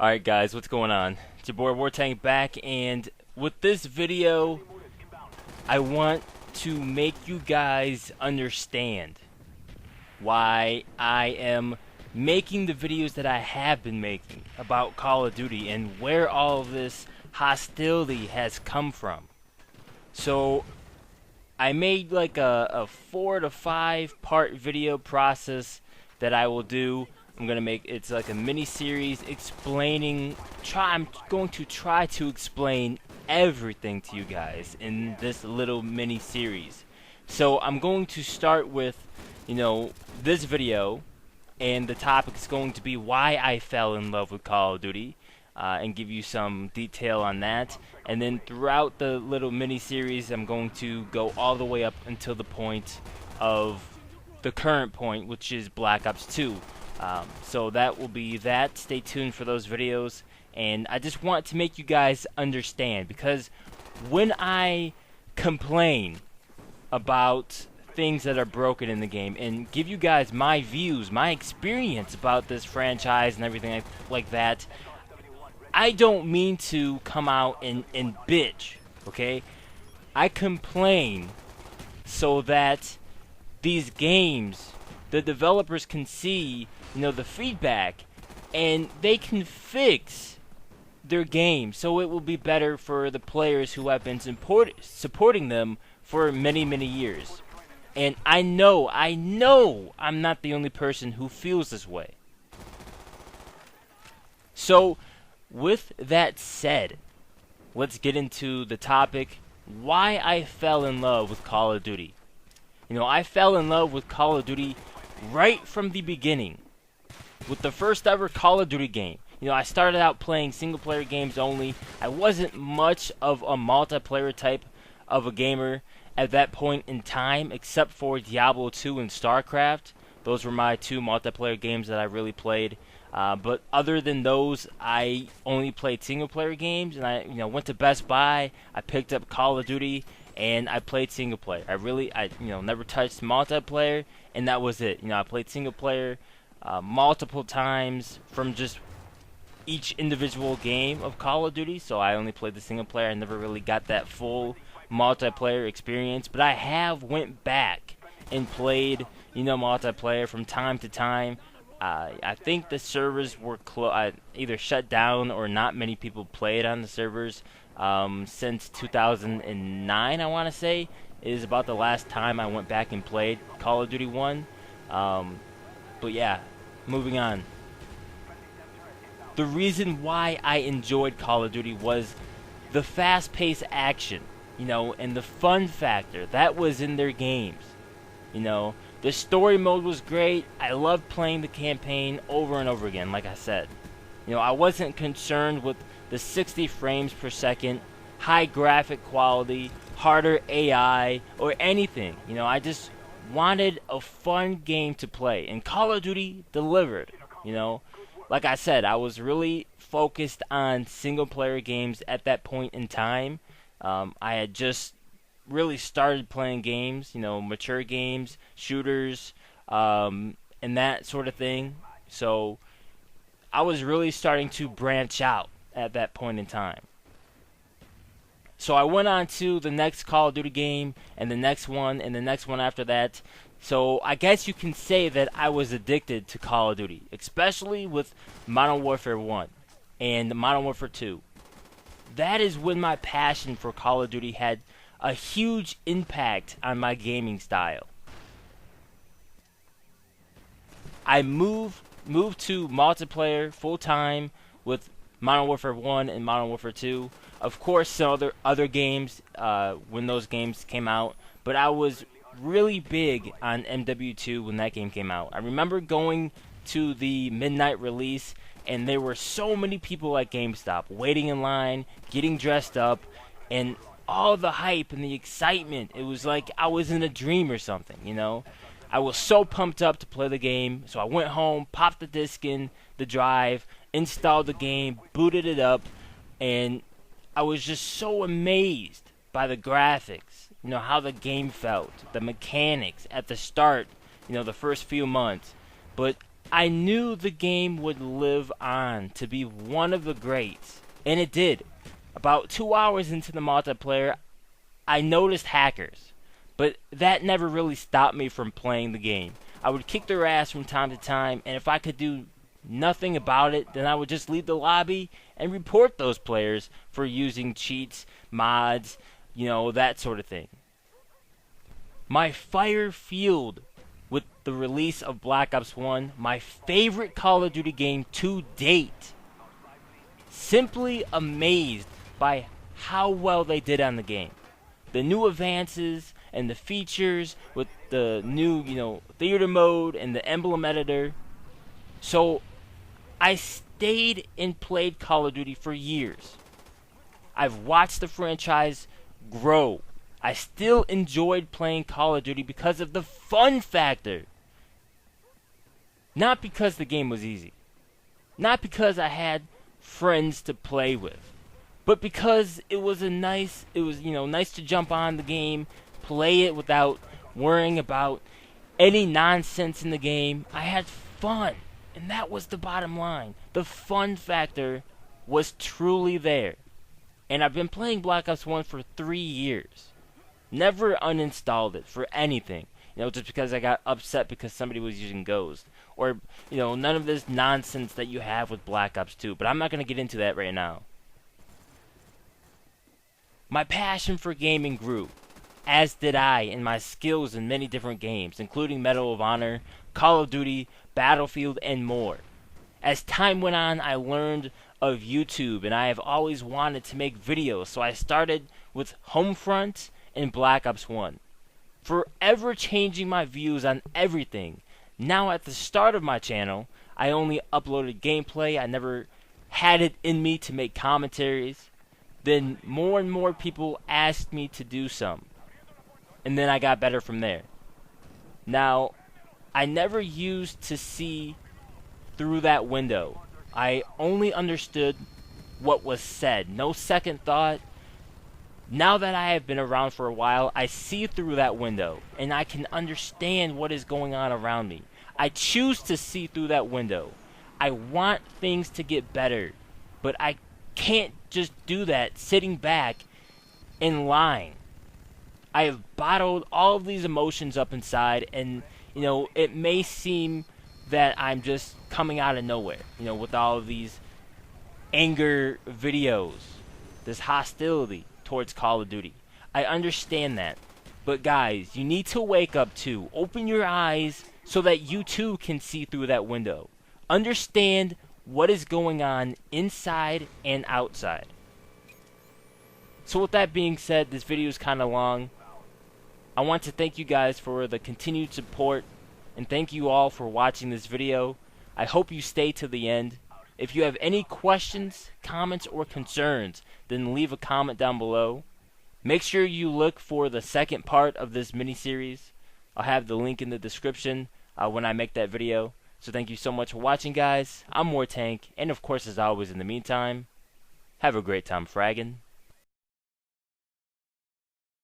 Alright guys, what's going on? It's your boy Wartank back, and with this video, I want to make you guys understand why I am making the videos that I have been making about Call of Duty and where all of this hostility has come from. So, I made like a 4 to 5 part video process that I will do. I'm gonna make it's like a mini series explaining. I'm going to try to explain everything to you guys in this little mini series. So I'm going to start with, this video, and the topic is going to be why I fell in love with Call of Duty, and give you some detail on that. And then throughout the little mini series, I'm going to go all the way up until the point of the current point, which is Black Ops 2. So that will be that. Stay tuned for those videos. And I just want to make you guys understand, because when I complain about things that are broken in the game and give you guys my views, my experience about this franchise and everything like that, I don't mean to come out and bitch, okay? I complain so that these games, the developers can see, the feedback, and they can fix their game so it will be better for the players who have been supporting them for many, many years. And I know I'm not the only person who feels this way. So, with that said, let's get into the topic, why I fell in love with Call of Duty. I fell in love with Call of Duty right from the beginning, with the first ever Call of Duty game. I started out playing single-player games only. I wasn't much of a multiplayer type of a gamer at that point in time, except for Diablo 2 and StarCraft. Those were my two multiplayer games that I really played. But other than those, I only played single-player games, and I went to Best Buy. I picked up Call of Duty, and I played single-player. I never touched multiplayer, and that was it. I played single-player multiple times from just each individual game of Call of Duty, so I only played the single player. I never really got that full multiplayer experience, but I have went back and played, multiplayer from time to time. I think the servers were either shut down or not many people played on the servers since 2009, I want to say, is about the last time I went back and played Call of Duty 1. But yeah, moving on. The reason why I enjoyed Call of Duty was the fast-paced action, and the fun factor that was in their games. The story mode was great. I loved playing the campaign over and over again, like I said. I wasn't concerned with the 60 frames per second, high graphic quality, harder AI, or anything. I just wanted a fun game to play, and Call of Duty delivered. Like I said, I was really focused on single-player games at that point in time. I had just really started playing games, mature games, shooters, and that sort of thing. So I was really starting to branch out at that point in time. So I went on to the next Call of Duty game, and the next one, and the next one after that. So I guess you can say that I was addicted to Call of Duty, especially with Modern Warfare 1 and Modern Warfare 2. That is when my passion for Call of Duty had a huge impact on my gaming style. I moved to multiplayer full-time with Modern Warfare 1 and Modern Warfare 2. Of course, some other games when those games came out, but I was really big on MW2 when that game came out. I remember going to the midnight release, and there were so many people at GameStop waiting in line, getting dressed up, and all the hype and the excitement. It was like I was in a dream or something, I was so pumped up to play the game, so I went home, popped the disc in the drive, installed the game, booted it up, and I was just so amazed by the graphics, how the game felt, the mechanics at the start, the first few months. But I knew the game would live on to be one of the greats, and it did. About 2 hours into the multiplayer, I noticed hackers, but that never really stopped me from playing the game. I would kick their ass from time to time, and if I could do nothing about it, then I would just leave the lobby and report those players for using cheats, mods, that sort of thing. My fire fueled with the release of Black Ops 1, my favorite Call of Duty game to date. Simply amazed by how well they did on the game. The new advances and the features with the new, theater mode and the emblem editor. So I stayed and played Call of Duty for years. I've watched the franchise grow. I still enjoyed playing Call of Duty because of the fun factor. Not because the game was easy. Not because I had friends to play with. But because it was nice to jump on the game, play it without worrying about any nonsense in the game. I had fun, and that was the bottom line. The fun factor was truly there. And I've been playing Black Ops 1 for 3 years. Never uninstalled it for anything. Just because I got upset because somebody was using Ghost. Or, none of this nonsense that you have with Black Ops 2. But I'm not going to get into that right now. My passion for gaming grew, as did I in my skills in many different games, including Medal of Honor, Call of Duty, Battlefield, and more. As time went on, I learned of YouTube, and I have always wanted to make videos, so I started with Homefront and Black Ops 1. Forever changing my views on everything. Now at the start of my channel, I only uploaded gameplay. I never had it in me to make commentaries. Then more and more people asked me to do some. And then I got better from there. Now, I never used to see through that window. I only understood what was said. No second thought. Now that I have been around for a while, I see through that window. And I can understand what is going on around me. I choose to see through that window. I want things to get better. But I can't just do that sitting back and lying. I have bottled all of these emotions up inside, and it may seem that I'm just coming out of nowhere, with all of these anger videos, this hostility towards Call of Duty. I understand that. But guys, you need to wake up too. Open your eyes so that you too can see through that window. Understand what is going on inside and outside. So with that being said, this video is kind of long. I want to thank you guys for the continued support, and thank you all for watching this video. I hope you stay to the end. If you have any questions, comments, or concerns, then leave a comment down below. Make sure you look for the second part of this mini-series. I'll have the link in the description when I make that video. So thank you so much for watching, guys. I'm MoreTank, and of course, as always, in the meantime, have a great time fragging.